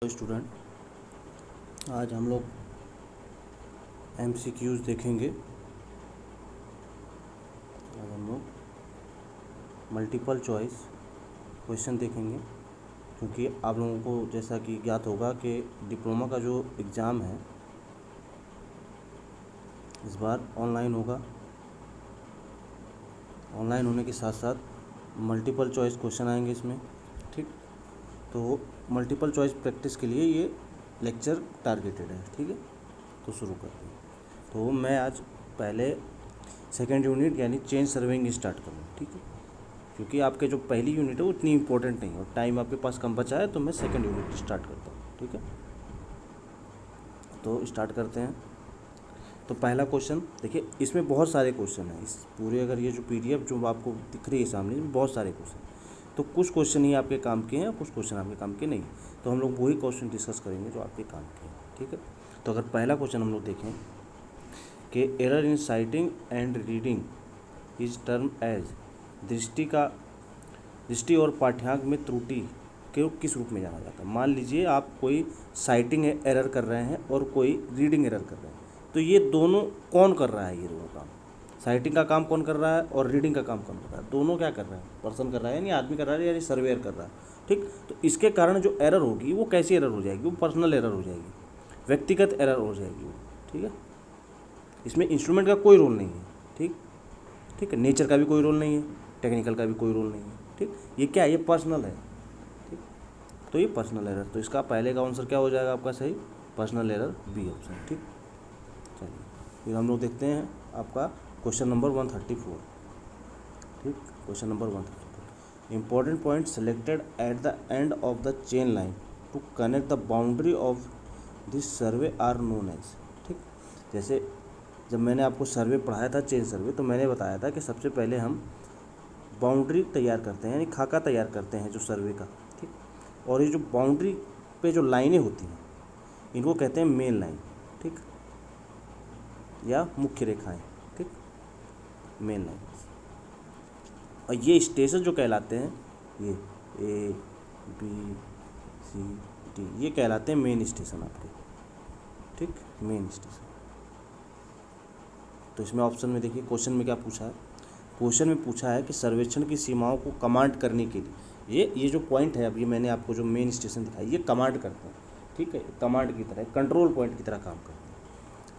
Student, आज हम लोग MCQs देखेंगे। आज हम लोग मल्टीपल चॉइस क्वेश्चन देखेंगे, क्योंकि आप लोगों को जैसा कि ज्ञात होगा कि डिप्लोमा का जो एग्ज़ाम है इस बार ऑनलाइन होगा। ऑनलाइन होने के साथ साथ मल्टीपल चॉइस क्वेश्चन आएंगे इसमें। ठीक, तो मल्टीपल चॉइस प्रैक्टिस के लिए ये लेक्चर टारगेटेड है। ठीक है, तो शुरू करते हैं। तो मैं आज पहले सेकेंड यूनिट यानी चेन सर्विंग स्टार्ट करूँ। ठीक है, क्योंकि आपके जो पहली यूनिट है वो इतनी इंपॉर्टेंट नहीं है और टाइम आपके पास कम बचा है, तो मैं सेकेंड यूनिट स्टार्ट करता हूँ। ठीक है, तो स्टार्ट करते हैं। तो पहला क्वेश्चन देखिए, इसमें बहुत सारे क्वेश्चन हैं। इस पूरे अगर ये जो PDF जो आपको दिख रही है सामने, इसमें बहुत सारे क्वेश्चन, तो कुछ क्वेश्चन ही आपके काम के हैं, कुछ क्वेश्चन आपके काम के नहीं। तो हम लोग वही क्वेश्चन डिस्कस करेंगे जो आपके काम के हैं। ठीक है, तो अगर पहला क्वेश्चन हम लोग देखें कि error in sighting and reading is term as दृष्टि और पाठ्यांक में त्रुटि के किस रूप में जाना जाता है। मान लीजिए आप कोई साइटिंग एरर कर रहे हैं और कोई रीडिंग एरर कर रहे हैं, तो ये दोनों कौन कर रहा है? ये दोनों काम, साइटिंग का काम कौन कर रहा है और रीडिंग का काम कौन कर रहा है? दोनों क्या कर रहे हैं? पर्सन कर रहा है, यानी आदमी कर रहा है, यानी सर्वेयर कर रहा है। ठीक, तो इसके कारण जो एरर होगी वो कैसी एरर हो जाएगी? वो पर्सनल एरर हो जाएगी, व्यक्तिगत एरर हो जाएगी वो। ठीक है, इसमें इंस्ट्रूमेंट का कोई रोल नहीं है। ठीक ठीक है, नेचर का भी कोई रोल नहीं है, टेक्निकल का भी कोई रोल नहीं है। ठीक, ये क्या है? ये पर्सनल है। ठीक, तो ये पर्सनल एरर, तो इसका पहले का आंसर क्या हो जाएगा आपका सही? Personal error, B option. ठीक, चलिए फिर हम लोग देखते हैं आपका क्वेश्चन नंबर 134। ठीक, question number 134, important point selected at the end of the chain line to connect the boundary of this survey are known as. ठीक, जैसे जब मैंने आपको सर्वे पढ़ाया था, चेन सर्वे, तो मैंने बताया था कि सबसे पहले हम बाउंड्री तैयार करते हैं, यानी खाका तैयार करते हैं जो सर्वे का। ठीक, और ये जो बाउंड्री पे जो लाइनें होती हैं इनको कहते हैं मेन लाइन। ठीक, या मुख्य रेखाएं। ठीक, मेन लाइन। और ये स्टेशन जो कहलाते हैं, ये A B C D, ये कहलाते हैं मेन स्टेशन आपके। ठीक, मेन स्टेशन। तो इसमें ऑप्शन में देखिए, क्वेश्चन में क्या पूछा है? क्वेश्चन में पूछा है कि सर्वेक्षण की सीमाओं को कमांड करने के लिए ये जो पॉइंट है, अब ये मैंने आपको जो मेन स्टेशन दिखाई, ये कमांड करते हैं। ठीक है, कमांड की तरह, कंट्रोल पॉइंट की तरह काम करते हैं।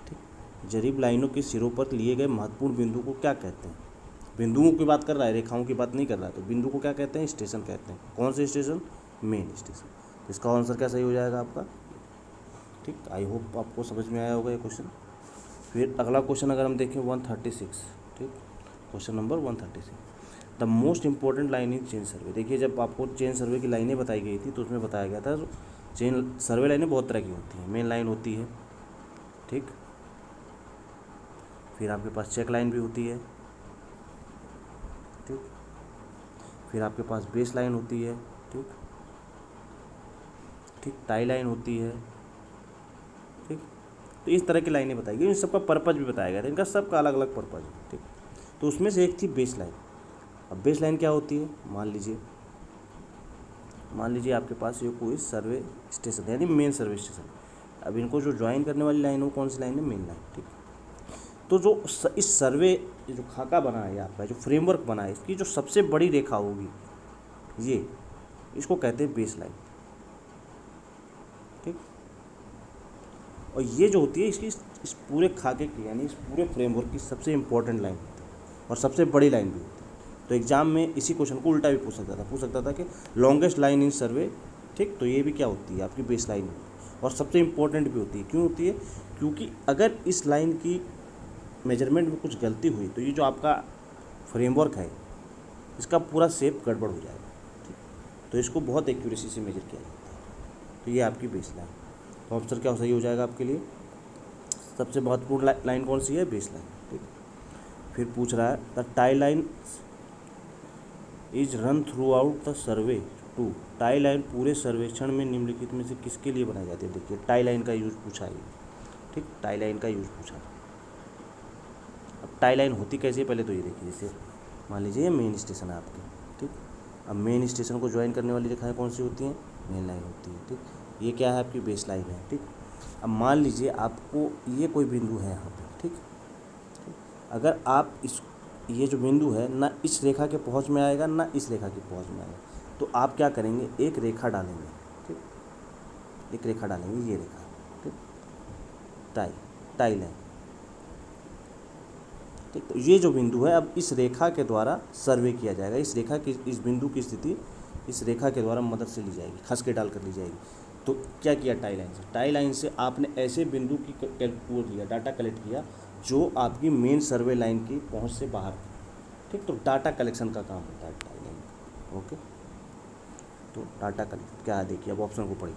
ठीक, जरीब लाइनों के सिरों पर लिए गए महत्वपूर्ण बिंदु को क्या कहते हैं? बिंदुओं की बात कर रहा है, रेखाओं की बात नहीं कर रहा है। तो बिंदु को क्या कहते हैं? स्टेशन कहते हैं। कौन से स्टेशन? Main station. तो इसका आंसर क्या सही हो जाएगा आपका? ठीक, आई होप आपको समझ में आया होगा ये क्वेश्चन। फिर अगला क्वेश्चन अगर हम देखें 136। ठीक, question number 136, the most important line in chain survey. देखिए, जब आपको चेन सर्वे की लाइनें बताई गई थी तो उसमें बताया गया था चेन सर्वे लाइनें बहुत तरह की होती हैं। मेन लाइन होती है, ठीक, फिर आपके पास चेक लाइन भी होती है, ठीक, फिर आपके पास बेस लाइन होती है, ठीक ठीक, टाई लाइन होती है। ठीक, तो इस तरह की लाइनें बताई गई, इन सबका पर्पज़ भी बताया गया था, इनका सबका अलग अलग पर्पज़ है। ठीक, तो उसमें से एक थी बेस लाइन। अब बेस लाइन क्या होती है? मान लीजिए आपके पास ये कोई सर्वे स्टेशन है, यानी मेन सर्वे स्टेशन। अब इनको जो ज्वाइन करने वाली लाइन हो, कौन सी लाइन है? Main line. ठीक, तो जो इस सर्वे जो खाका बना है आपका, जो फ्रेमवर्क बना है, इसकी जो सबसे बड़ी रेखा होगी ये, इसको कहते हैं बेस लाइन। ठीक, और ये जो होती है इसकी इस पूरे खाके की, यानी इस पूरे फ्रेमवर्क की सबसे इम्पोर्टेंट लाइन होती है और सबसे बड़ी लाइन भी होती है। तो एग्जाम में इसी क्वेश्चन को उल्टा भी पूछ सकता था कि लॉन्गेस्ट लाइन इन सर्वे। ठीक, तो ये भी क्या होती है? आपकी बेस लाइन और सबसे इम्पोर्टेंट भी होती है। क्यों होती है? क्योंकि अगर इस लाइन की मेजरमेंट में कुछ गलती हुई तो ये जो आपका फ्रेमवर्क है इसका पूरा शेप गड़बड़ हो जाएगा। ठीक, तो इसको बहुत एक्यूरेसी से मेजर किया जाता है। तो ये आपकी बेस लाइन। तो ऑप्शन क्या सही हो जाएगा आपके लिए? सबसे महत्वपूर्ण लाइन कौन सी है? Base line. ठीक, फिर पूछ रहा है the tie line is run throughout the survey to. Tie line पूरे सर्वेक्षण में निम्नलिखित में से किसके लिए बनाई जाती है? देखिए, टाई लाइन का यूज पूछा है। ठीक, टाई लाइन का यूज पूछा। अब टाई लाइन होती कैसे है पहले तो ये देखिए। जैसे मान लीजिए मेन स्टेशन है आपके। ठीक, अब मेन स्टेशन को ज्वाइन करने वाली रेखाएं कौन सी होती हैं? मेन लाइन होती है। ठीक, ये क्या है आपकी बेस लाइन है, ठीक। अब मान लीजिए आपको ये कोई बिंदु है यहाँ पे, ठीक। अगर आप इस ये जो बिंदु है ना इस रेखा के पहुँच में आएगा ना इस रेखा की पहुँच में आएगा, तो आप क्या करेंगे, एक रेखा डालेंगे, ठीक। एक रेखा डालेंगे, ये रेखा, ठीक, टाई लाइन, ठीक। तो ये जो बिंदु है अब इस रेखा के द्वारा सर्वे किया जाएगा, इस रेखा की इस बिंदु की स्थिति इस रेखा के द्वारा मदद से ली जाएगी, खस के डाल कर ली जाएगी। तो क्या किया टाई लाइन से आपने ऐसे बिंदु की वो लिया, डाटा कलेक्ट किया जो आपकी मेन सर्वे लाइन की पहुंच से बाहर, ठीक। तो डाटा कलेक्शन का काम होता है टाई लाइन का, ओके। तो डाटा कलेक्शन क्या है देखिए, अब ऑप्शन को पढ़िए।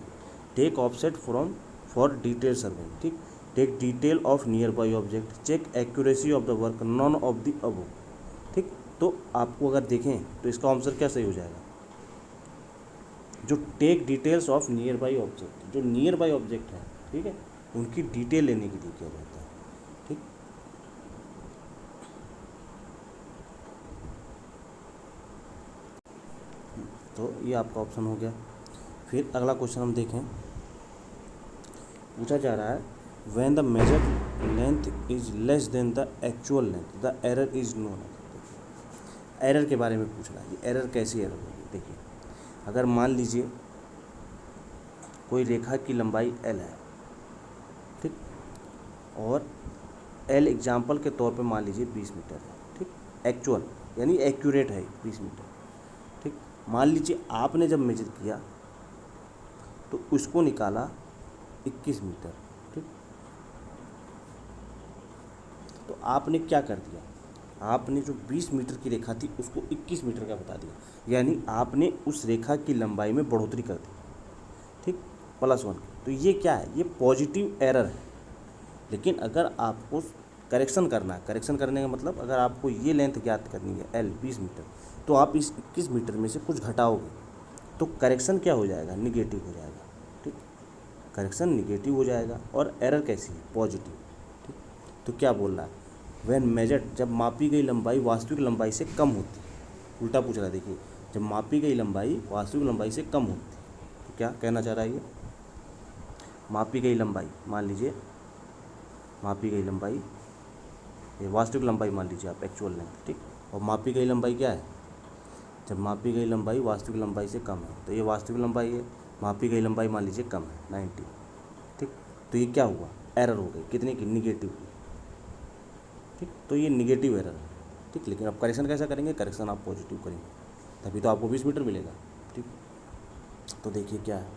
Take offset from for detail survey, ठीक। Take detail of near by object, check accuracy of the work, none of the above, ठीक। तो आपको अगर देखें तो इसका आंसर क्या सही हो जाएगा, जो take details of near by object, जो नियर बाई ऑब्जेक्ट है, ठीक है, उनकी डिटेल लेने के लिए किया जाता है, ठीक। तो ये आपका ऑप्शन हो गया। फिर अगला क्वेश्चन हम देखें, पूछा जा रहा है when the major length is less than the actual length the error is known. Error के बारे में पूछ रहा है, ये एरर कैसी एरर होगी देखिए। अगर मान लीजिए कोई रेखा की लंबाई l है, ठीक, और l एग्जाम्पल के तौर पे मान लीजिए 20 मीटर है, ठीक। एक्चुअल यानी एक्यूरेट है 20 मीटर, ठीक। मान लीजिए आपने जब मेजर किया तो उसको निकाला 21 मीटर, ठीक। तो आपने क्या कर दिया, आपने जो 20 मीटर की रेखा थी उसको 21 मीटर का बता दिया, यानी आपने उस रेखा की लंबाई में बढ़ोतरी कर दी, ठीक, +1। तो ये क्या है, ये पॉजिटिव एरर है। लेकिन अगर आपको करेक्शन करना है, करेक्शन करने का मतलब अगर आपको ये लेंथ ज्ञात करनी है l 20 मीटर, तो आप इस 21 मीटर में से कुछ घटाओगे तो करेक्शन क्या हो जाएगा, निगेटिव हो जाएगा, ठीक। करेक्शन निगेटिव हो जाएगा और एरर कैसी है, पॉजिटिव, ठीक। तो क्या बोल रहा है, व्हेन मेजर्ड, जब मापी गई लंबाई वास्तविक लंबाई से कम होती है। उल्टा पूछ रहा है देखिए, जब मापी गई लंबाई वास्तविक लंबाई से कम होती है, तो क्या कहना चाह रहा है ये, मापी गई लंबाई, मान लीजिए मापी गई लंबाई, ये वास्तविक लंबाई मान लीजिए आप, एक्चुअल लेंथ, ठीक। और मापी गई लंबाई क्या है, जब मापी गई लंबाई वास्तविक लंबाई से कम है, तो ये वास्तविक लंबाई है, मापी गई लंबाई मान लीजिए कम है 90, ठीक। तो ये क्या हुआ, एरर हो गई, कितने की, निगेटिव की, ठीक। तो ये निगेटिव एरर है, ठीक। लेकिन आप करेक्शन कैसा करेंगे, करेक्शन आप पॉजिटिव करेंगे, तभी तो आपको 20 मीटर मिलेगा, ठीक। तो देखिए क्या है,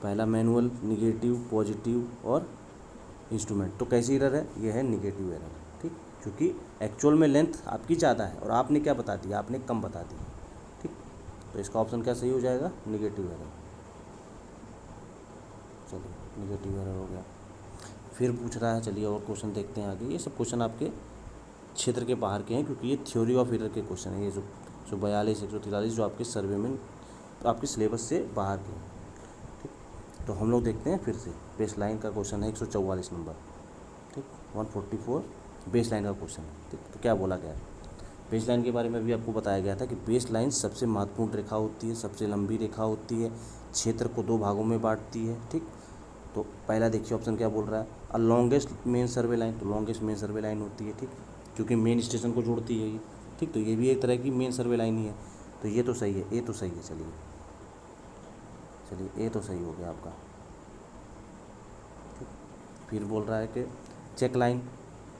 पहला मैनुअल, निगेटिव, पॉजिटिव और इंस्ट्रूमेंट। तो कैसी एरर है, ये है निगेटिव एरर, ठीक। क्योंकि एक्चुअल में लेंथ आपकी ज़्यादा है और आपने क्या बता दिया, आपने कम बता दी, ठीक। तो इसका ऑप्शन क्या सही हो जाएगा, निगेटिव एरर। चलिए निगेटिव एरर हो गया। फिर पूछ रहा है, चलिए और क्वेश्चन देखते हैं आगे। ये सब क्वेश्चन आपके क्षेत्र के बाहर के हैं क्योंकि ये थ्योरी ऑफ एरर के क्वेश्चन है। ये जो 142 143 जो आपके सर्वे में, तो आपके सिलेबस से बाहर के हैं, ठीक। तो हम लोग देखते हैं फिर से, बेस लाइन का क्वेश्चन है 144 नंबर, ठीक। 144 बेस लाइन का क्वेश्चन है, ठीक। तो क्या बोला गया है, बेस लाइन के बारे में भी आपको बताया गया था कि बेस लाइन सबसे महत्वपूर्ण रेखा होती है, सबसे लंबी रेखा होती है, क्षेत्र को 2 भागों में बांटती है, ठीक। तो पहला देखिए ऑप्शन क्या बोल रहा है, a longest main survey line, तो लॉन्गेस्ट मेन सर्वे लाइन होती है, ठीक, क्योंकि मेन स्टेशन को जोड़ती है ये, ठीक। तो ये भी एक तरह की मेन सर्वे लाइन ही है, तो ये तो सही है, ए तो सही है। चलिए ए तो सही हो गया आपका, ठीक। फिर बोल रहा है कि check line,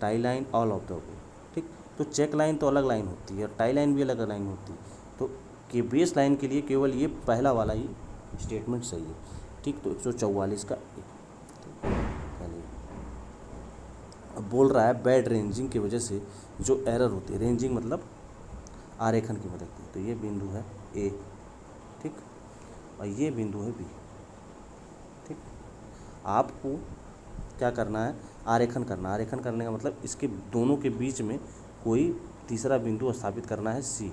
tie line, all of the above, ठीक। तो चेक लाइन तो अलग लाइन होती है और टाई लाइन भी अलग लाइन होती है, तो कि बेस लाइन के लिए केवल ये पहला वाला ही स्टेटमेंट सही है, ठीक। तो 144 का ए, चलिए अब बोल रहा है बैड रेंजिंग की वजह से जो एरर होती है, रेंजिंग मतलब आरेखन की मदद से, तो ये बिंदु है ए, ठीक, और ये बिंदु है बी, ठीक। आपको क्या करना है, आरेखन करना। आरेखन करने का मतलब इसके दोनों के बीच में कोई तीसरा बिंदु स्थापित करना है, सी,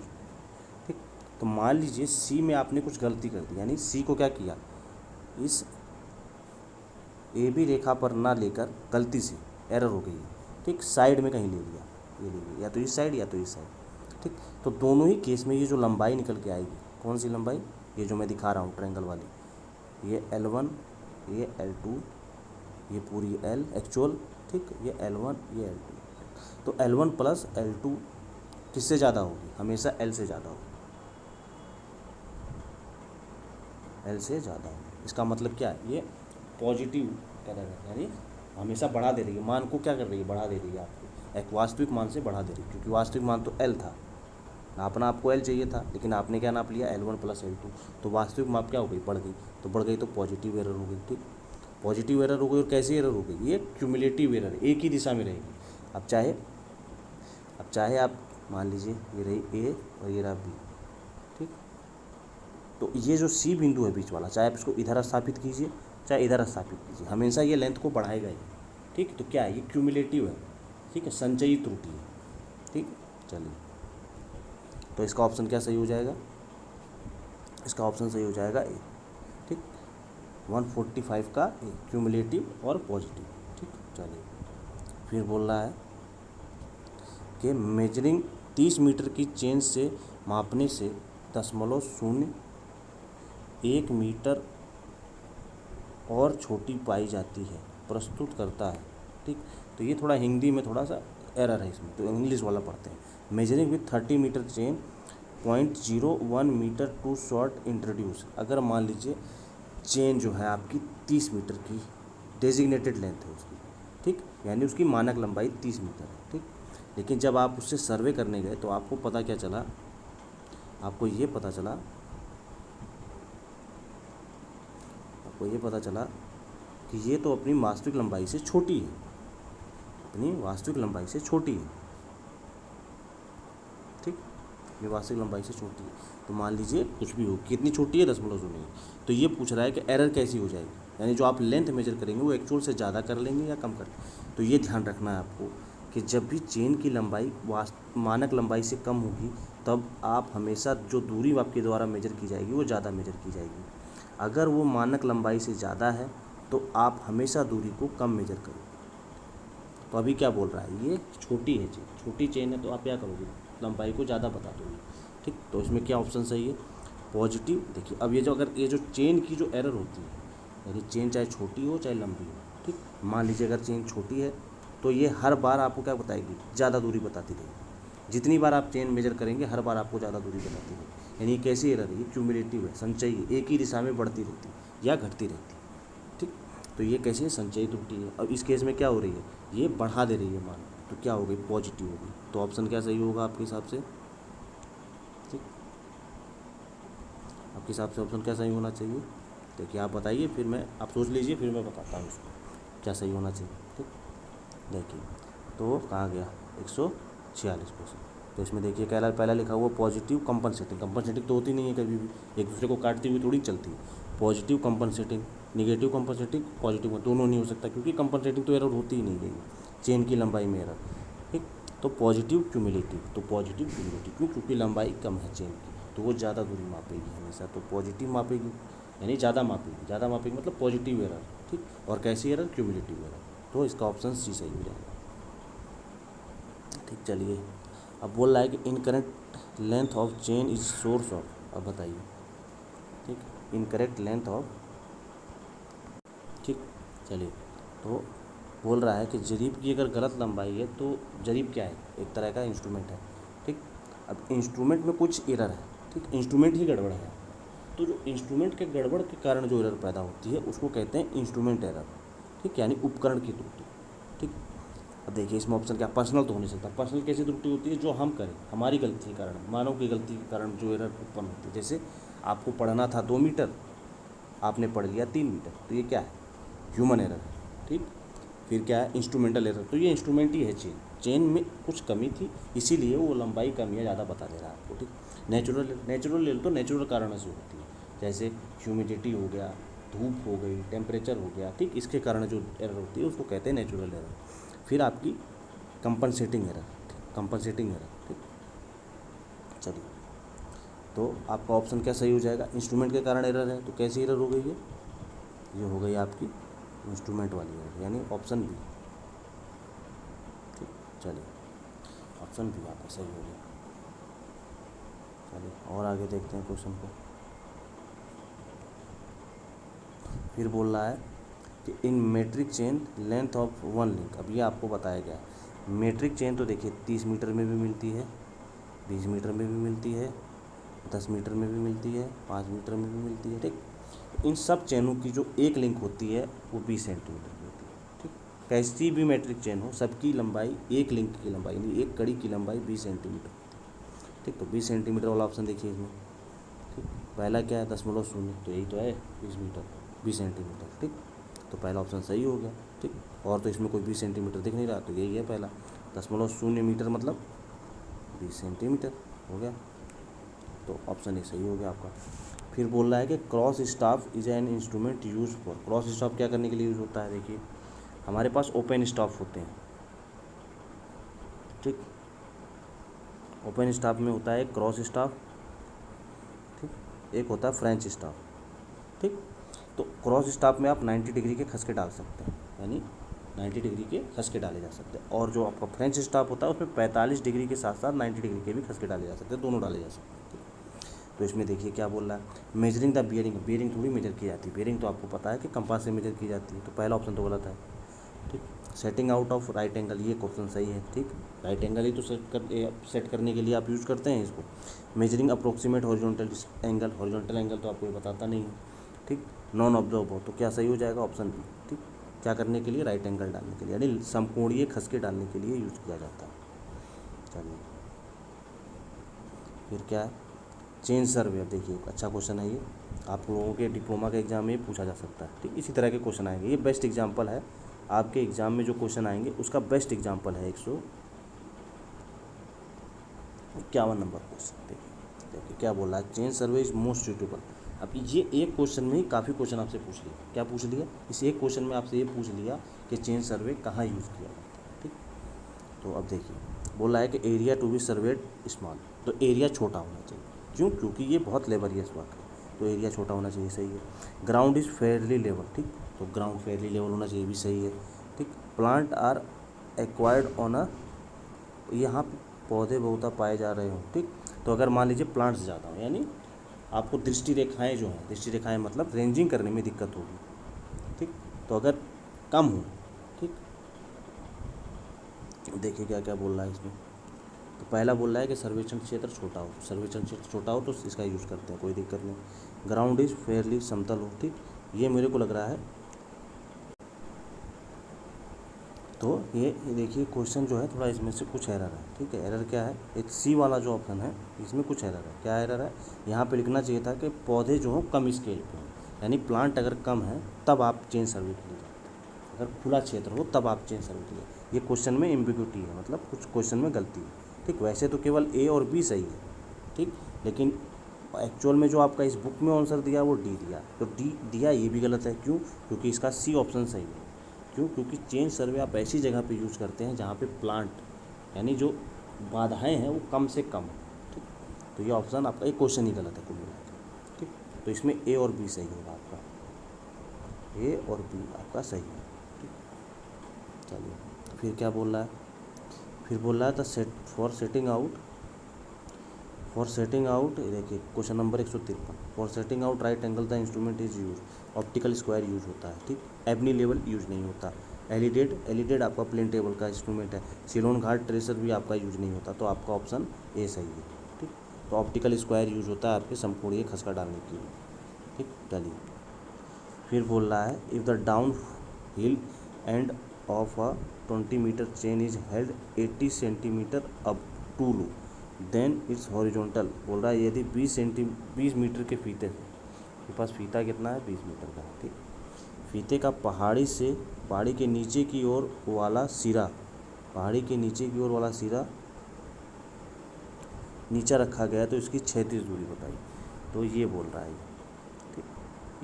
ठीक। तो मान लीजिए सी में आपने कुछ गलती कर दी, यानी सी को क्या किया, इस ए बी रेखा पर ना लेकर गलती से एरर हो गई है, ठीक, साइड में कहीं ले लिया, ये ले लिया, या तो इस साइड या तो इस साइड, ठीक। तो दोनों ही केस में ये जो लंबाई निकल के आएगी, कौन सी लंबाई, ये जो मैं दिखा रहा हूँ ट्रायंगल वाली, ये L1, ये L2, ये पूरी L एक्चुअल, ठीक, ये L1, ये L2। तो L1 प्लस L2 किससे ज़्यादा होगी? हमेशा L से ज़्यादा होगी, L से ज़्यादा होगी। इसका मतलब क्या है? ये पॉजिटिव एरर है, यानी हमेशा बढ़ा दे रही है, मान को क्या कर रही है? बढ़ा दे रही है आपको, एक वास्तविक मान से बढ़ा दे रही है, क्योंकि वास्तविक मान तो L था, नापना आपको L चाहिए था, लेकिन आपने क्या नाप लिया? L1 plus L2। तो वास्तविक माप क्या हो गई? बढ़ गई। तो बढ़ गई तो पॉजिटिव एरर हो गई, ठीक, पॉजिटिव एरर हो गई। और कैसी एरर हो गई? ये क्यूमुलेटिव एरर, एक ही दिशा में रहेगी। अब चाहे आप मान लीजिए ये रही ए और ये रहा बी, ठीक, तो ये जो सी बिंदु है बीच वाला, चाहे आप इसको इधर स्थापित कीजिए चाहे इधर स्थापित कीजिए, हमेशा ये लेंथ को बढ़ाएगा ही, ठीक। तो क्या है? ये क्यूमुलेटिव है, ठीक है, संचयी त्रुटि है, ठीक। चलिए, तो इसका ऑप्शन क्या सही हो जाएगा? इसका ऑप्शन सही हो जाएगा ए, ठीक, 145 का ए, क्यूमुलेटिव और पॉजिटिव, ठीक। चलिए, फिर बोल रहा है कि मेजरिंग 30 मीटर की चेन से मापने से 0.01 मीटर और छोटी पाई जाती है, प्रस्तुत करता है, ठीक। तो ये थोड़ा हिंदी में थोड़ा सा एरर है इसमें, तो इंग्लिश वाला पढ़ते हैं। Measuring with 30 metre chain 0.01 metre too short introduce. अगर मान लीजिए चेन जो है आपकी 30 मीटर की डेजिग्नेटेड लेंथ है उसकी, ठीक, यानी उसकी मानक लंबाई 30 मीटर है, ठीक। लेकिन जब आप उससे सर्वे करने गए तो आपको पता क्या चला? आपको ये पता चला कि ये तो अपनी वास्तविक लंबाई से छोटी है, अपनी वास्तविक लंबाई से छोटी है, ठीक, ये वास्तविक लंबाई से छोटी है। तो मान लीजिए कुछ भी हो, कितनी छोटी है? 0.01। तो ये पूछ रहा है कि एरर कैसी हो जाएगी, यानी जो आप लेंथ मेजर करेंगे वो एक्चुअल से ज़्यादा कर लेंगे या कम कर लेंगे। तो ये ध्यान रखना है आपको कि जब भी चेन की लंबाई मानक लंबाई से कम होगी, तब आप हमेशा जो दूरी आपके द्वारा मेजर की जाएगी वो ज़्यादा मेजर की जाएगी। अगर वो मानक लंबाई से ज़्यादा है तो आप हमेशा दूरी को कम मेजर करोगे। तो अभी क्या बोल रहा है? ये छोटी है चेन, छोटी चेन है, तो आप क्या करोगे? लंबाई को ज़्यादा बता दोगे, ठीक। तो इसमें क्या ऑप्शन सही है? पॉजिटिव। देखिए, अब ये जो अगर ये जो चेन की जो एरर होती है, यानी चेन चाहे छोटी हो चाहे लंबी हो, ठीक, मान लीजिए अगर चेन छोटी है तो ये हर बार आपको क्या बताएगी? ज़्यादा दूरी बताती रहेगी। जितनी बार आप चेन मेजर करेंगे हर बार आपको ज़्यादा दूरी बताती रहेगी। यानी कैसी एरर है? ये क्यूमुलेटिव है, संचयी है, एक ही दिशा में बढ़ती रहती है या घटती रहती है, ठीक। तो ये कैसे? संचयी त्रुटि है। अब इस केस में क्या हो रही है? ये बढ़ा दे रही है मान, तो क्या हो गई? पॉजिटिव होगी। तो ऑप्शन क्या सही होगा आपके हिसाब से? ठीक, आपके हिसाब से ऑप्शन क्या सही होना चाहिए? देखिए, आप बताइए, फिर मैं, आप सोच लीजिए, फिर मैं बताता हूँ उसको क्या सही होना चाहिए, ठीक। देखिए, तो कहाँ गया? 146%। तो इसमें देखिए पहला लिखा हुआ पॉजिटिव कंपनसेटिंग। कंपनसेटिंग तो होती नहीं है कभी भी, एक दूसरे को काटती हुई थोड़ी चलती है। Positive compensating, negative compensating, positive दोनों नहीं हो सकता, क्योंकि कंपनसेटिंग तो एरर होती ही नहीं है, चेन की लंबाई में एरर, ठीक। तो पॉजिटिव क्यूमुलेटिव, तो पॉजिटिव क्यूमुलेटिव क्यों? क्योंकि लंबाई कम है चेन की, तो वो ज़्यादा दूरी मापेगी हमेशा, तो पॉजिटिव मापेगी, यानी ज़्यादा मापेगी मतलब पॉजिटिव एरर, ठीक। और कैसी एरर? Cumulative error. तो इसका ऑप्शन सी सही हो जाएगा, ठीक। चलिए, अब बोल रहा है कि incorrect length of chain is source of. अब बताइए, ठीक, इनकरेक्ट लेंथ ऑफ, ठीक। चलिए, तो बोल रहा है कि जरीब की अगर गलत लंबाई है तो जरीब क्या है? एक तरह का इंस्ट्रूमेंट है, ठीक। अब इंस्ट्रूमेंट में कुछ एरर है, ठीक, इंस्ट्रूमेंट ही गड़बड़ है। तो जो इंस्ट्रूमेंट के गड़बड़ के कारण जो एरर पैदा होती है उसको कहते हैं इंस्ट्रूमेंट एरर, ठीक, यानी उपकरण की त्रुटि, ठीक। अब देखिए, इसमें ऑप्शन क्या? पर्सनल तो हो नहीं सकता। पर्सनल कैसी त्रुटि होती है? जो हम करें, हमारी गलती के कारण, मानव की गलती के कारण जो एरर उत्पन्न होती है। जैसे आपको पढ़ना था 2 मीटर, आपने पढ़ लिया 3 मीटर, तो ये क्या है? ह्यूमन एरर है, ठीक। फिर क्या है? इंस्ट्रूमेंटल एरर, तो ये इंस्ट्रूमेंट ही है, चेन में कुछ कमी थी, इसीलिए वो लंबाई कम या ज़्यादा बता दे रहा है आपको, ठीक। नेचुरल एरर तो नेचुरल कारण से होती है, जैसे ह्यूमिडिटी हो गया, धूप हो गई, टेम्परेचर हो गया, ठीक, इसके कारण जो एरर होती है उसको कहते हैं नेचुरल एरर। फिर आपकी कंपनसेटिंग एरर, ठीक। चलिए, तो आपका ऑप्शन क्या सही हो जाएगा? इंस्ट्रूमेंट के कारण एरर है, तो कैसी एरर हो गई है? ये हो गई आपकी इंस्ट्रूमेंट वाली एरर, यानी ऑप्शन बी, ठीक। चलिए, ऑप्शन बी आपका सही हो गया। चलिए, और आगे देखते हैं क्वेश्चन को। फिर बोल रहा है कि in metric chain length of one link, अब ये आपको बताया गया है। मेट्रिक चेन तो देखिए 30 मीटर में भी मिलती है, 20 मीटर में भी मिलती है, 10 मीटर में भी मिलती है, 5 मीटर में भी मिलती है। ठीक, इन सब चेनों की जो एक लिंक होती है वो 20 सेंटीमीटर की होती है। ठीक, कैसी भी मेट्रिक चेन हो, सबकी लंबाई, एक लिंक की लंबाई यानी एक कड़ी की लंबाई 20 सेंटीमीटर होती है। ठीक, तो 20 सेंटीमीटर वाला ऑप्शन देखिए इसमें। ठीक, पहला क्या है 0.0, तो यही तो है 20 मीटर, 20 सेंटीमीटर। ठीक, तो पहला ऑप्शन सही हो गया। ठीक, और तो इसमें कोई 20 सेंटीमीटर दिख नहीं रहा, तो यही है पहला। 0.0 मीटर मतलब 20 सेंटीमीटर हो गया, तो ऑप्शन ए सही हो गया आपका। फिर बोल रहा है कि cross staff is an instrument use for, cross staff क्या करने के लिए यूज़ होता है। देखिए हमारे पास ओपन स्टाफ होते हैं। ठीक, ओपन स्टाफ में होता है क्रॉस स्टाफ, ठीक, एक होता है फ्रेंच स्टाफ। ठीक, तो क्रॉस स्टाफ में आप 90 डिग्री के खस के डाल सकते हैं, यानी 90 डिग्री के खस के डाले जा सकते हैं। और जो आपका फ्रेंच स्टाफ होता है उसमें 45 डिग्री के साथ साथ 90 डिग्री के भी खस के डाले जा सकते हैं, दोनों डाले जा सकते हैं। तो इसमें देखिए क्या बोल रहा है, मेजरिंग द बियरिंग, बियरिंग थोड़ी मेजर की जाती है, बियरिंग तो आपको पता है कि कंपास से मेजर की जाती है, तो पहला ऑप्शन तो गलत है। ठीक, setting out of right angle, ये क्वेश्चन सही है। ठीक, राइट एंगल ही तो सेट करने के लिए आप यूज़ करते हैं इसको। Measuring approximate horizontal angle, horizontal angle तो आपको ये बताता नहीं है। ठीक, नॉन ऑब्जर्व हो, तो क्या सही हो जाएगा ऑप्शन बी। ठीक, क्या करने के लिए, राइट एंगल डालने के लिए, यानी समकोणीय खसके डालने के लिए यूज़ किया जाता है। चलिए फिर क्या है, चेन सर्वे। देखिए अच्छा क्वेश्चन है ये, आप लोगों के डिप्लोमा के एग्जाम में पूछा जा सकता है। ठीक, इसी तरह के क्वेश्चन आएंगे, ये बेस्ट एग्जाम्पल है आपके एग्जाम में जो क्वेश्चन आएंगे उसका बेस्ट एग्जाम्पल है 151 नंबर क्वेश्चन। देखिए क्या बोल रहा है, chain survey is most suitable. अब ये एक क्वेश्चन में ही काफ़ी क्वेश्चन आपसे पूछ लिया, क्या पूछ लिया, इस एक क्वेश्चन में आपसे ये पूछ लिया कि चेन सर्वे कहाँ यूज़ किया जाता है। ठीक, तो अब देखिए बोल रहा है कि area to be surveyed small, तो एरिया छोटा होना चाहिए। क्यों, क्योंकि ये बहुत लेबरियस वर्क है, तो एरिया छोटा होना चाहिए, सही है। ग्राउंड इज़ फेयरली लेवल, ठीक, तो ग्राउंड फेयरली लेवल होना चाहिए, भी सही है। ठीक, plant are acquired on a, यहाँ पौधे बहुत पाए जा रहे हों। ठीक, तो अगर मान लीजिए प्लांट्स ज़्यादा हो, यानी आपको दृष्टि रेखाएँ जो हैं, दृष्टि रेखाएँ मतलब रेंजिंग करने में दिक्कत होगी। ठीक, तो अगर कम हो, ठीक, देखिए क्या क्या बोल रहा है इसमें। तो पहला बोल रहा है कि सर्वेक्षण क्षेत्र छोटा हो, सर्वेक्षण क्षेत्र छोटा हो तो इसका यूज़ करते हैं, कोई दिक्कत नहीं। ग्राउंड इज फेयरली समतल हो, ठीक, ये मेरे को लग रहा है। तो ये देखिए क्वेश्चन जो है थोड़ा इसमें से कुछ एरर है। ठीक है, एरर क्या है, एक सी वाला जो ऑप्शन है इसमें कुछ एरर है। क्या एरर है, यहाँ पे लिखना चाहिए था कि पौधे जो हों कम स्केल पे हों, यानी प्लांट अगर कम है तब आप चेन सर्वे के लिए जाते हैं, अगर खुला क्षेत्र हो तब आप चेन सर्वे के लिए। ये क्वेश्चन में एम्बिग्यूटी है, मतलब कुछ क्वेश्चन में गलती है। ठीक, वैसे तो केवल ए और बी सही है। ठीक, लेकिन एक्चुअल में जो आपका इस बुक में आंसर दिया वो डी दिया, तो डी दिया ये भी गलत है। क्यों, क्योंकि इसका सी ऑप्शन सही है। क्यों, क्योंकि चेन सर्वे आप ऐसी जगह पे यूज़ करते हैं जहाँ पे प्लांट यानी जो बाधाएं हैं वो कम से कम। ठीक, तो ये ऑप्शन आपका एक क्वेश्चन ही गलत है कुल मिला के। ठीक, तो इसमें ए और बी सही होगा आपका, ए और बी आपका सही है। ठीक, चलिए फिर क्या बोल रहा है, फिर बोल रहा है the set for setting out, for setting out, देखिए question number 153, for setting out right angle the instrument is use, optical square use होता है। ठीक, एबनी लेवल यूज नहीं होता। एलिडेड, एलिडेड आपका प्लेन टेबल का इंस्ट्रूमेंट है। सिलोन घाट ट्रेसर भी आपका यूज नहीं होता, तो आपका ऑप्शन ए सही है। ठीक, तो ऑप्टिकल स्क्वायर यूज होता है आपके समकोणीय खसका डालने के लिए। ठीक, चलिए फिर बोल रहा है if the downhill end of a 20 metre chain is held 80 centimetre up to low then it's horizontal. बोल रहा है यदि 20 मीटर के फीते, के पास फीता कितना है 20 मीटर का। ठीक, फीते का पहाड़ी के नीचे की ओर वाला सिरा, पहाड़ी के नीचे की ओर वाला सिरा नीचा रखा गया तो इसकी क्षैतिज दूरी बताइए। तो ये बोल रहा है, ठीक,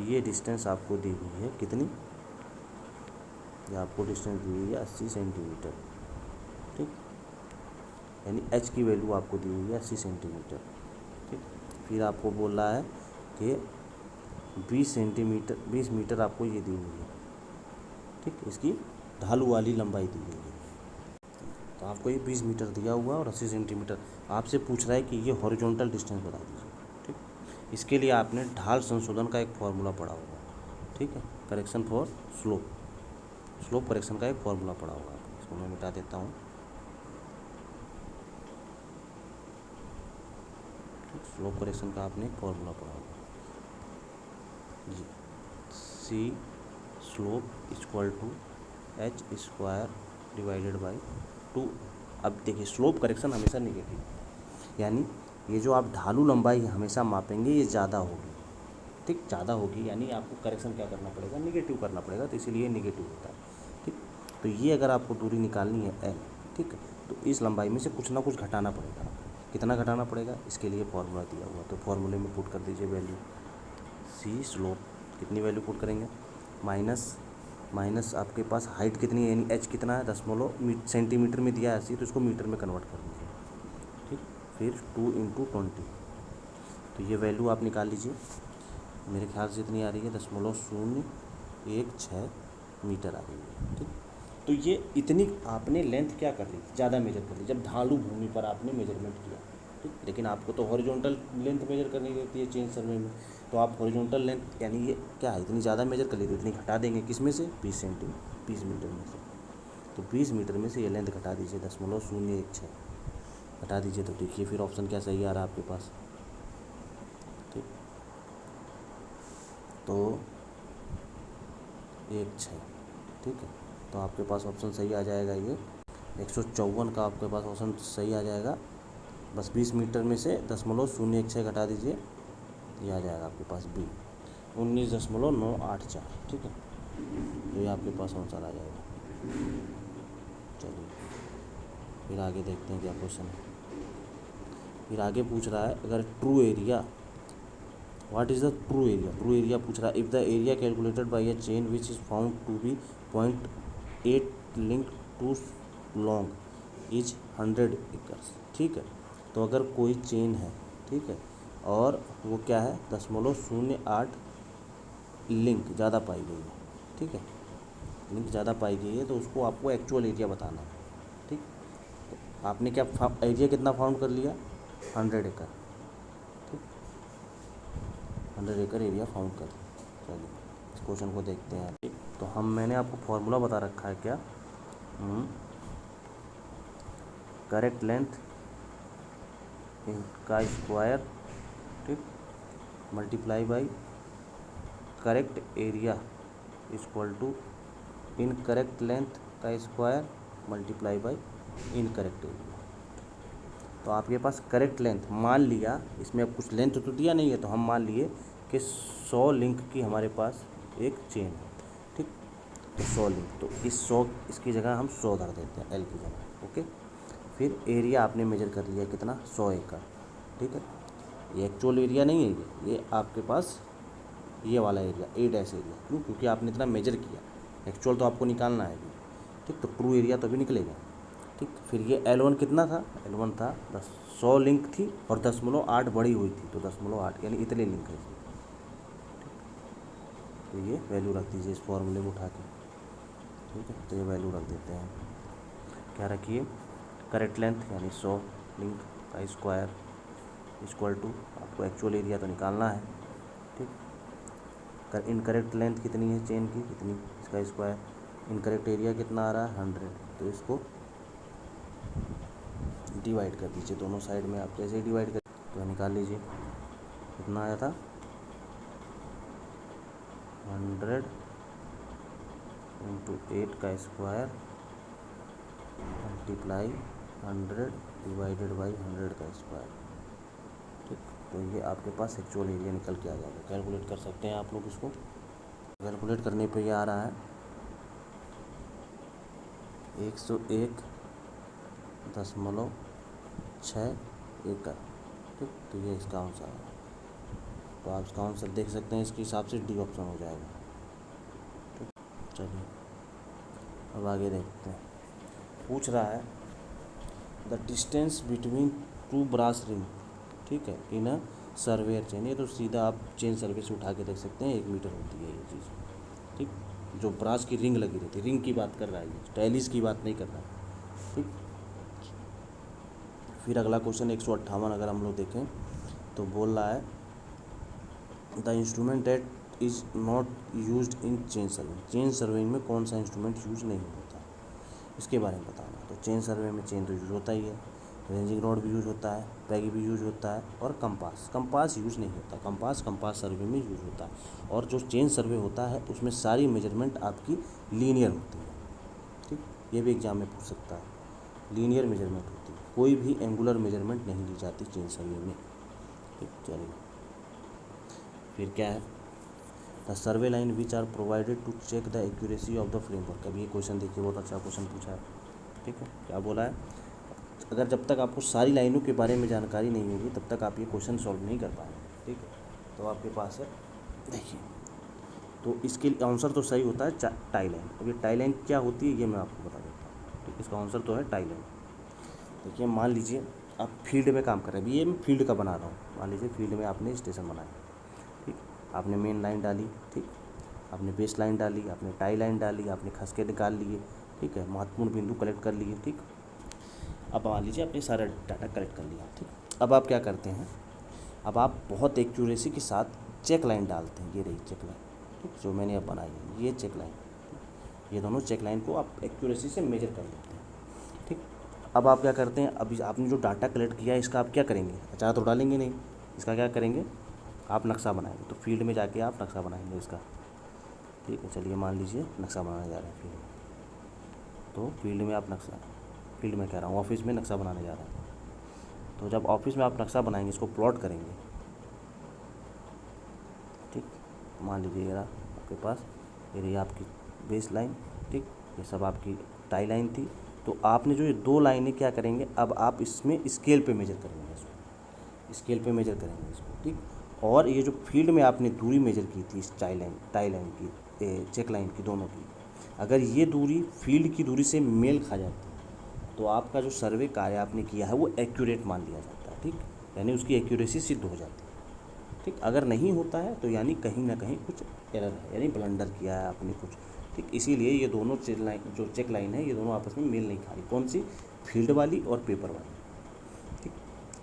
ये डिस्टेंस आपको दी हुई है कितनी, ये आपको डिस्टेंस दी हुई है 80 सेंटीमीटर। ठीक, यानी एच की वैल्यू आपको दी हुई है 80 सेंटीमीटर। ठीक, फिर आपको बोल रहा है कि 20 मीटर आपको ये दी हुई है। ठीक, इसकी ढालू वाली लंबाई दी हुई है, तो आपको ये 20 मीटर दिया हुआ और 80 सेंटीमीटर आपसे पूछ रहा है कि ये हॉरिजॉन्टल डिस्टेंस बता दीजिए। ठीक, इसके लिए आपने ढाल संशोधन का एक फॉर्मूला पढ़ा होगा। ठीक है, correction for slope, slope correction का एक फॉर्मूला पड़ा होगा आपको, इसको मैं मिटा देता हूँ। स्लोप करेक्शन का आपने एक फॉर्मूला पड़ा होगा जी, C slope equal to H square divided by 2। अब देखिए स्लोप करेक्शन हमेशा निगेटिव, यानी ये जो आप ढालू लंबाई हमेशा मापेंगे ये ज़्यादा होगी, ठीक, ज़्यादा होगी, यानी आपको करेक्शन क्या करना पड़ेगा, निगेटिव करना पड़ेगा, तो इसीलिए निगेटिव होता है, ठीक। तो ये अगर आपको दूरी निकालनी है एल, ठीक है, तो इस लंबाई में से कुछ ना कुछ घटाना पड़ेगा। कितना घटाना पड़ेगा, इसके लिए फॉर्मूला दिया हुआ, तो फॉर्मूले में पुट कर दीजिए वैल्यू, सी स्लोप कितनी वैल्यू पुट करेंगे, माइनस आपके पास हाइट कितनी है, यानी एच कितना है, 10 सेंटीमीटर में दिया है सी, तो इसको मीटर में कन्वर्ट कर दीजिए, ठीक। फिर 2 × 20, तो ये वैल्यू आप निकाल लीजिए, मेरे ख्याल से इतनी आ रही है 0.016 मीटर आ रही है, ठीक। तो ये इतनी आपने लेंथ क्या कर ली, ज़्यादा मेजर कर ली, जब ढालू भूमि पर आपने मेजरमेंट किया, ठीक। लेकिन आपको तो हॉरिजॉन्टल लेंथ मेजर करनी रहती है चेन सर्वे में, तो आप हॉरिजॉन्टल लेंथ यानी ये क्या है, इतनी ज़्यादा मेजर कर ली, तो इतनी घटा देंगे किस में से, 20 मीटर में से, तो 20 मीटर में से ये लेंथ घटा दीजिए 0.016 घटा दीजिए, तो देखिए फिर ऑप्शन क्या सही आ रहा है आपके पास, ठीक। तो 1.6, ठीक है, तो आपके पास ऑप्शन सही आ जाएगा, ये 154 का आपके पास ऑप्शन सही आ जाएगा। बस 20 मीटर में से 0.016 घटा दीजिए, ये आ जाएगा आपके पास बी 19.984, ठीक है, तो ये आपके पास आंसर आ जाएगा। चलिए फिर आगे देखते हैं क्या क्वेश्चन है। फिर आगे पूछ रहा है अगर true area, what is the true area, true area पूछ रहा है, if the area calculated by a chain which is found to be 0.8 link too long is 100 acres, ठीक है। तो अगर कोई चेन है, ठीक है, और वो क्या है 0.08 लिंक ज़्यादा पाई गई है, ठीक है, लिंक ज़्यादा पाई गई है, तो उसको आपको एक्चुअल एरिया बताना है, ठीक। तो आपने क्या एरिया कितना फाउंड कर लिया, 100 एकड़, ठीक, 100 एकड़ एरिया फाउंड कर। चलिए इस क्वेश्चन को देखते हैं, ठीक। तो मैंने आपको फॉर्मूला बता रखा है क्या, करेक्ट लेंथ का स्क्वायर, ठीक, multiply by correct area equal to incorrect length का square multiply by incorrect area. तो आपके पास करेक्ट लेंथ मान लिया, इसमें अब कुछ लेंथ तो दिया नहीं है, तो हम मान लिए कि 100 लिंक की हमारे पास एक चेन है, ठीक, तो 100 लिंक, तो इस 100 इसकी जगह हम 100 धर देते हैं एल की जगह, ओके। फिर एरिया आपने मेजर कर लिया कितना, 100 एकड़, ठीक है, ये एक्चुअल एरिया नहीं है, ये आपके पास ये वाला एरिया A डैश एरिया, क्यों, क्योंकि आपने इतना मेजर किया, एक्चुअल तो आपको निकालना है, ठीक, तो ट्रू एरिया तो भी निकलेगा, ठीक। फिर ये L1 कितना था, L1 था 100 लिंक थी और 0.8 बड़ी हुई थी, तो 0.8 यानी इतने लिंक है, तो ये वैल्यू रख दीजिए इस फॉर्मूले में उठा के, ठीक है, तो ये वैल्यू रख देते हैं, क्या रखिए, करेक्ट लेंथ यानी 100 लिंक का स्क्वायर इक्वल टू, आपको एक्चुअल एरिया तो निकालना है, ठीक। इनकरेक्ट लेंथ कितनी है चेन की, कितनी, इसका स्क्वायर, इनकरेक्ट एरिया कितना आ रहा है 100, तो इसको डिवाइड कर दीजिए दोनों साइड में, आप जैसे ही डिवाइड कर तो निकाल लीजिए कितना आया था 100 × 8 का स्क्वायर मल्टीप्लाई 100 डिवाइडेड बाई 100 का स्क्वायर, ठीक। तो ये आपके पास एक्चुअल एरिया निकल के आ जाएगा, कैलकुलेट कर सकते हैं आप लोग इसको, कैलकुलेट करने पे ये आ रहा है 101.6 एकड़, ठीक, तो ये इसका आंसर है, तो आप इसका आंसर देख सकते हैं, इसके हिसाब से डी ऑप्शन हो जाएगा, ठीक। चलिए अब आगे देखते हैं, पूछ रहा है the distance between 2 brass ring, ठीक है, इन अ सर्वेयर चेन, ये तो सीधा आप चेन सर्वे से उठा के देख सकते हैं, 1 मीटर होती है ये चीज़, ठीक, जो ब्रास की रिंग लगी रहती है, रिंग की बात कर रहा है, ये टैलीज की बात नहीं कर रहा है, ठीक। फिर अगला क्वेश्चन 158 अगर हम लोग देखें तो बोल रहा है the instrument that is not used in chain serving. Chain serving में कौन सा इंस्ट्रूमेंट यूज नहीं होता, इसके बारे में बताना। तो चेन सर्वे में चेन तो यूज होता ही है, रेंजिंग रॉड भी यूज होता है, पैगी भी यूज होता है, और कंपास यूज नहीं होता। कंपास सर्वे में यूज होता है। और जो चेन सर्वे होता है उसमें सारी मेजरमेंट आपकी लीनियर होती है। ठीक, ये भी एग्जाम में पूछ सकता है। लीनियर मेजरमेंट होती है, कोई भी एंगुलर मेजरमेंट नहीं ली जाती चेन सर्वे में। ठीक, चलिए फिर क्या है, the survey line which are provided to check the accuracy of the framework. अभी ये क्वेश्चन देखिए, बहुत अच्छा क्वेश्चन पूछा है। ठीक है, क्या बोला है, अगर जब तक आपको सारी लाइनों के बारे में जानकारी नहीं होगी तब तक आप ये क्वेश्चन सॉल्व नहीं कर पाएंगे। ठीक है, तो आपके पास है, देखिए, तो इसके आंसर तो सही होता है टाई लाइन। अब ये टाई लाइन क्या होती है ये मैं आपको बता देता हूँ। ठीक, इसका आंसर तो है टाई लाइन। देखिए, मान लीजिए आप फील्ड में काम कर रहे हैं, अभी ये मैं फील्ड का बना रहा हूँ। मान लीजिए फील्ड में आपने स्टेशन बनाया, ठीक, आपने मेन लाइन डाली, ठीक, आपने बेस लाइन डाली, आपने टाई लाइन डाली, आपने खसके निकाल लिए, ठीक है, महत्वपूर्ण बिंदु कलेक्ट कर लिए। ठीक, अब मान लीजिए आपने सारा डाटा कलेक्ट कर लिया। ठीक, अब आप क्या करते हैं, अब आप बहुत एक्यूरेसी के साथ चेक लाइन डालते हैं। ये रही चेक लाइन, ठीक, जो मैंने अब बनाई है, ये चेक लाइन, ये दोनों चेक लाइन को आप एक्यूरेसी से मेजर कर लेते हैं। ठीक, अब आप क्या करते हैं, अभी आपने जो डाटा कलेक्ट किया है इसका आप क्या करेंगे, अचार तो डालेंगे नहीं, इसका क्या करेंगे, आप नक्शा बनाएंगे। तो फील्ड में जाके आप नक्शा बनाएंगे इसका। ठीक है, चलिए मान लीजिए नक्शा बनाने जा रहे हैं फील्ड में, तो फील्ड में आप नक्शा, फील्ड में कह रहा हूँ, ऑफिस में नक्शा बनाने जा रहे हैं। तो जब ऑफिस में आप नक्शा बनाएंगे, इसको प्लॉट करेंगे। ठीक, मान लीजिए ये रहा आपके पास, ये रही आपकी बेस लाइन, ठीक, ये सब आपकी टाई लाइन थी। तो आपने जो ये दो लाइनें क्या करेंगे, अब आप इसमें स्केल पे मेजर करेंगे, इसको स्केल पे मेजर करेंगे इसको। ठीक, और ये जो फील्ड में आपने दूरी मेजर की थी इस टाई लाइन की, चेक लाइन की, दोनों की, अगर ये दूरी फील्ड की दूरी से मेल खा जाती है तो आपका जो सर्वे कार्य आपने किया है वो एक्यूरेट मान लिया जाता है। ठीक, यानी उसकी एक्यूरेसी सिद्ध हो जाती है। ठीक, अगर नहीं होता है तो यानी कहीं ना कहीं कुछ एरर है, यानी ब्लंडर किया है आपने कुछ। ठीक, इसीलिए ये दोनों चेक लाइन है, ये दोनों आपस में मेल नहीं खा रही। कौन सी, फील्ड वाली और पेपर वाली। ठीक,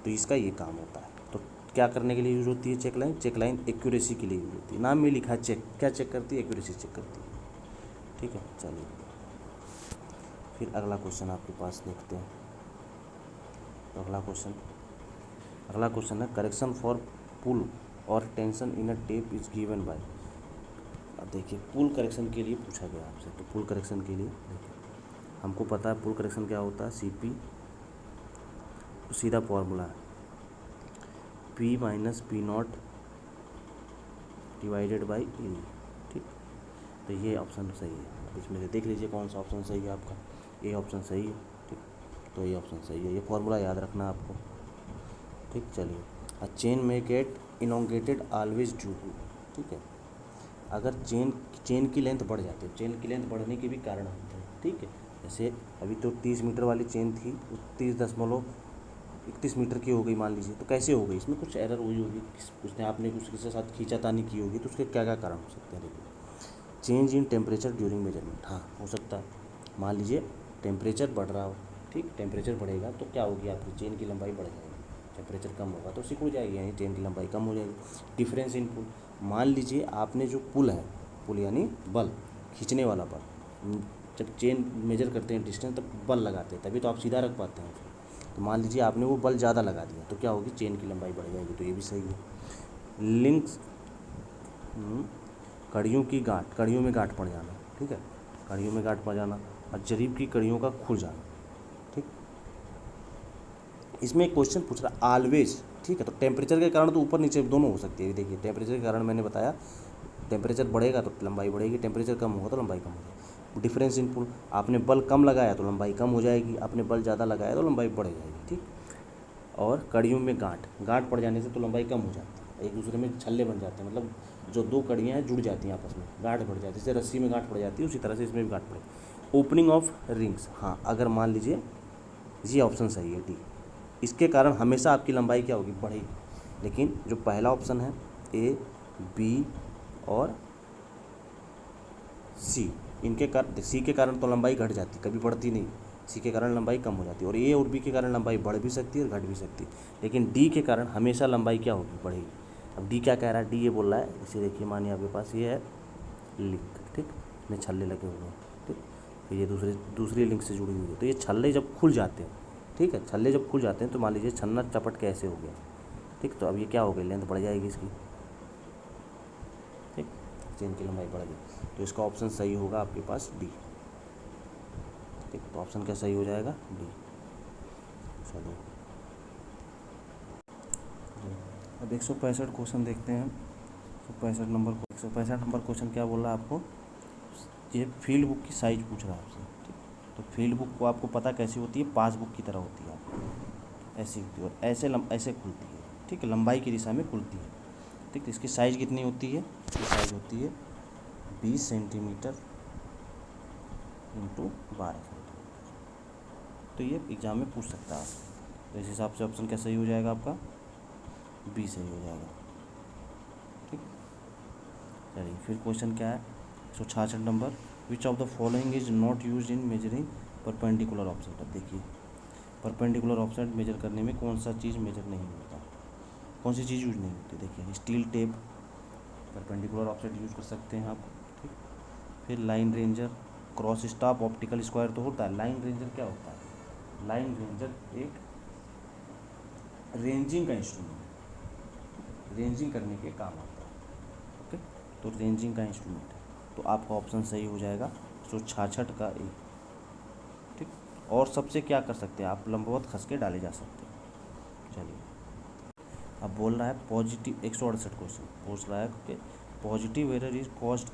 तो इसका ये काम होता है। तो क्या करने के लिए यूज़ होती है check line, check line accuracy के लिए यूज़ होती है। नाम में लिखा है चेक, क्या चेक करती है, एक्यूरेसी चेक करती है। ठीक है, चलिए फिर अगला क्वेश्चन आपके पास देखते हैं। तो अगला क्वेश्चन है, करेक्शन फॉर पुल और tension in a tape is given by. अब देखिए, पुल करेक्शन के लिए पूछा गया आपसे। तो पुल करेक्शन के लिए देखिए, हमको पता है पुल करेक्शन क्या होता है, CP, तो सीधा फॉर्मूला है P minus P0 divided by E। ठीक, तो ये ऑप्शन सही है। अब इसमें से देख लीजिए कौन सा ऑप्शन सही है आपका। ये ऑप्शन सही है। ठीक, तो ये ऑप्शन सही है, ये फॉर्मूला याद रखना आपको। ठीक, चलिए, अ चेन में गेट इनोंगेटेड ऑलवेज ड्यू टू। ठीक है, अगर चेन की लेंथ बढ़ जाती है, चेन की लेंथ बढ़ने के भी कारण होते हैं। ठीक है, जैसे अभी तो 30 मीटर वाली चेन थी, 30.31 मीटर की हो गई मान लीजिए। तो कैसे हो गई, इसमें कुछ एरर हुई होगी, उसने आपने किसी के साथ खींचातानी की होगी, तो उसके क्या क्या कारण हो सकते हैं। देखिए, change in temperature during measurement, हाँ हो सकता है। मान लीजिए टेम्परेचर बढ़ रहा हो, ठीक, टेम्परेचर बढ़ेगा तो क्या होगी, आपकी चेन की लंबाई बढ़ जाएगी। टेम्परेचर कम होगा तो सिकुड़ जाएगी, यानी चेन की लंबाई कम हो जाएगी। डिफरेंस इन पुल, मान लीजिए आपने जो पुल है, पुल यानी बल, खींचने वाला बल, जब चेन मेजर करते हैं डिस्टेंस तब बल लगाते हैं, तभी तो आप सीधा रख पाते हैं उसको। तो मान लीजिए आपने वो बल ज़्यादा लगा दिया तो क्या होगी, चेन की लंबाई बढ़ जाएगी। तो ये भी सही है। लिंक्स, कड़ियों की गांठ, कड़ियों में गांठ पड़ जाना। ठीक है, कड़ियों में गांठ पड़ जाना, और जरीब की कड़ियों का खुल जाना। ठीक, इसमें एक क्वेश्चन पूछ रहा है ऑलवेज। ठीक है, तो टेम्परेचर के कारण तो ऊपर नीचे दोनों हो सकती है। देखिए, टेम्परेचर के कारण मैंने बताया, टेम्परेचर बढ़ेगा तो लंबाई बढ़ेगी, टेम्परेचर कम होगा तो लंबाई कम हो जाएगी। डिफरेंस इन पुल, आपने बल कम लगाया तो लंबाई कम हो जाएगी, आपने बल ज़्यादा लगाया तो लंबाई बढ़ जाएगी। ठीक, और कड़ियों में गांठ पड़ जाने से तो लंबाई कम हो जाती है, एक दूसरे में छल्ले बन जाते हैं, मतलब जो दो कड़ियाँ हैं जुड़ जाती हैं आपस में, गांठ बढ़ जाती है। जैसे रस्सी में गांठ पड़ जाती है उसी तरह से इसमें भी गांठ पड़ेगी। ओपनिंग ऑफ रिंग्स, हाँ, अगर मान लीजिए ये ऑप्शन सही है, डी, इसके कारण हमेशा आपकी लंबाई क्या होगी, बढ़ेगी। लेकिन जो पहला ऑप्शन है A, B और C, इनके कारण, C के कारण तो लंबाई घट जाती, कभी बढ़ती नहीं, C के कारण लंबाई कम हो जाती है, और A और B के कारण लंबाई बढ़ भी सकती है और घट भी सकती है। लेकिन D के कारण हमेशा लंबाई क्या होगी, बढ़ेगी। अब डी क्या कह रहा है, डी ये बोल रहा है, इसे देखिए मानिए आपके पास ये है लिंक, ठीक, इसमें छल्ले लगे हुए हैं, ठीक, फिर ये दूसरी लिंक से जुड़ी हुई है। तो ये छल्ले जब खुल जाते हैं, ठीक है, छल्ले जब खुल जाते हैं तो मान लीजिए छन्ना चपट के ऐसे हो गया, ठीक, तो अब ये क्या हो गई, लेंथ बढ़ जाएगी इसकी, ठीक, चेन की लंबाई बढ़ गई। तो इसका ऑप्शन सही होगा आपके पास डी, ठीक, तो ऑप्शन क्या सही हो जाएगा, डी। चलो अब 165 क्वेश्चन देखते हैं। 165 नंबर क्वेश्चन क्या बोल रहा है आपको, ये फील्ड बुक की साइज़ पूछ रहा है आपसे, ठीक। तो फील्ड बुक को आपको पता कैसी होती है, पासबुक की तरह होती है, आपको ऐसी होती है और ऐसे खुलती है, ठीक है, लंबाई की दिशा में खुलती है, ठीक। इसकी साइज़ कितनी होती है, इसकी साइज़ होती है 20 सेंटीमीटर इंटू 12 सेंटीमीटर। तो ये एग्ज़ाम में पूछ सकता है, तो इस हिसाब से ऑप्शन क्या सही हो जाएगा आपका, बी सही हो जाएगा, ठीक। चलिए फिर क्वेश्चन क्या है, 166 number, which of the following is not use in measuring perpendicular offset. अब देखिए परपेंडिकुलर ऑफसेट मेजर करने में कौन सा चीज़ मेजर नहीं होता, कौन सी चीज़ यूज नहीं होती, देखिए steel tape perpendicular offset use कर सकते हैं आप, ठीक। फिर line ranger, cross staff, optical square तो होता है। लाइन रेंजर क्या होता है, लाइन रेंजर एक रेंजिंग का इंस्ट्रूमेंट, रेंजिंग करने के काम आता है, ओके, तो रेंजिंग का इंस्ट्रूमेंट है। तो आपका ऑप्शन सही हो जाएगा 166 का ए, ठीक। और सबसे क्या कर सकते हैं आप, लंबवत खस के डाले जा सकते हैं। चलिए अब बोल रहा है पॉजिटिव, 168 क्वेश्चन पूछ रहा है कि पॉजिटिव एरर इज कॉज्ड,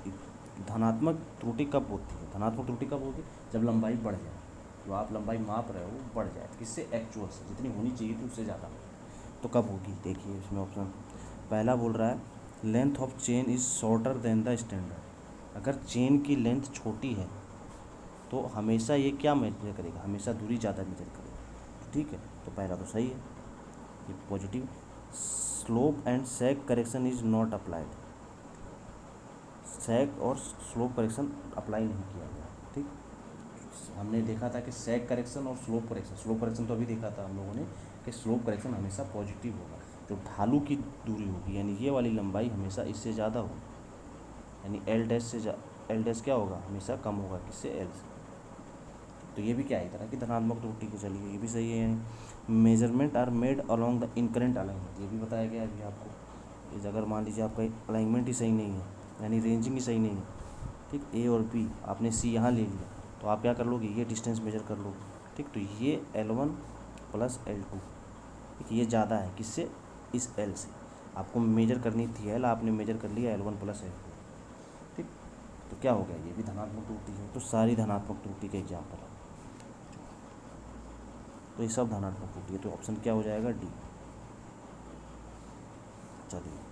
धनात्मक त्रुटि कब होती है, धनात्मक त्रुटि कब होगी, जब लंबाई बढ़ जाए, जो आप लंबाई माप रहे हो वो बढ़ जाए, किससे, एक्चुअल से, जितनी होनी चाहिए थी उससे ज़्यादा, तो कब होगी। देखिए इसमें ऑप्शन पहला बोल रहा है length of chain is shorter than the standard. अगर चेन की लेंथ छोटी है तो हमेशा ये क्या मेजर करेगा, हमेशा दूरी ज़्यादा मेजर करेगा, ठीक है। तो पहला तो सही है, ये positive. Slope and sag correction is not applied, sag और स्लोप करेक्शन अप्लाई नहीं किया गया, ठीक। हमने देखा था कि सैग करेक्शन और स्लोप करेक्शन तो अभी देखा था हम लोगों ने कि स्लोप करेक्शन हमेशा पॉजिटिव होगा, जो ढालू की दूरी होगी यानी ये वाली लंबाई हमेशा इससे ज़्यादा होगी, यानी एल डैश क्या होगा, हमेशा कम होगा, किससे, एल से। तो ये भी क्या है, एक तरह की धनात्मक त्रुटि की, चलिए ये भी सही है। यानी measurement are made along the incurrent alignment, ये भी बताया गया है अभी आपको, इस अगर मान लीजिए आपका अलाइनमेंट ही सही नहीं है, यानी रेंजिंग ही सही नहीं है, ठीक, ए और बी आपने सी यहाँ ले लिया, तो आप क्या कर लोगे, ये डिस्टेंस मेजर कर लोगे, ठीक। तो ये L1 प्लस L2, ठीक, ये ज़्यादा है किससे, इस L से, आपको मेजर करनी थी L, आपने मेजर कर लिया L1 प्लस L2, ठीक। तो क्या हो गया, ये भी धनात्मक त्रुटि है। तो सारी धनात्मक त्रुटि के एग्जाम्पल है, तो ये सब धनात्मक त्रुटि है, तो ऑप्शन क्या हो जाएगा, डी। चलिए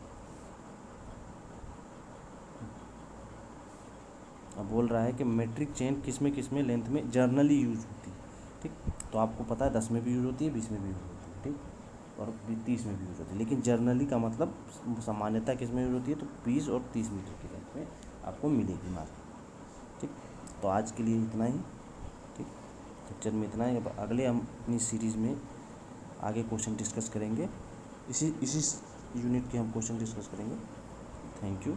अब बोल रहा है कि मेट्रिक चेन किस में लेंथ में जर्नली यूज होती है, ठीक। तो आपको पता है 10 में भी यूज होती है, 20 में भी यूज होती है, ठीक, और 30 में भी यूज होती है। लेकिन जर्नली का मतलब सामान्यता किस में यूज होती है, तो 20 और 30 मीटर की लेंथ में आपको मिलेगी मार्क, ठीक। तो आज के लिए इतना ही, ठीक, लेक्चर में इतना ही। अब अगले हम अपनी सीरीज़ में आगे क्वेश्चन डिस्कस करेंगे, इसी यूनिट के हम क्वेश्चन डिस्कस करेंगे। Thank you.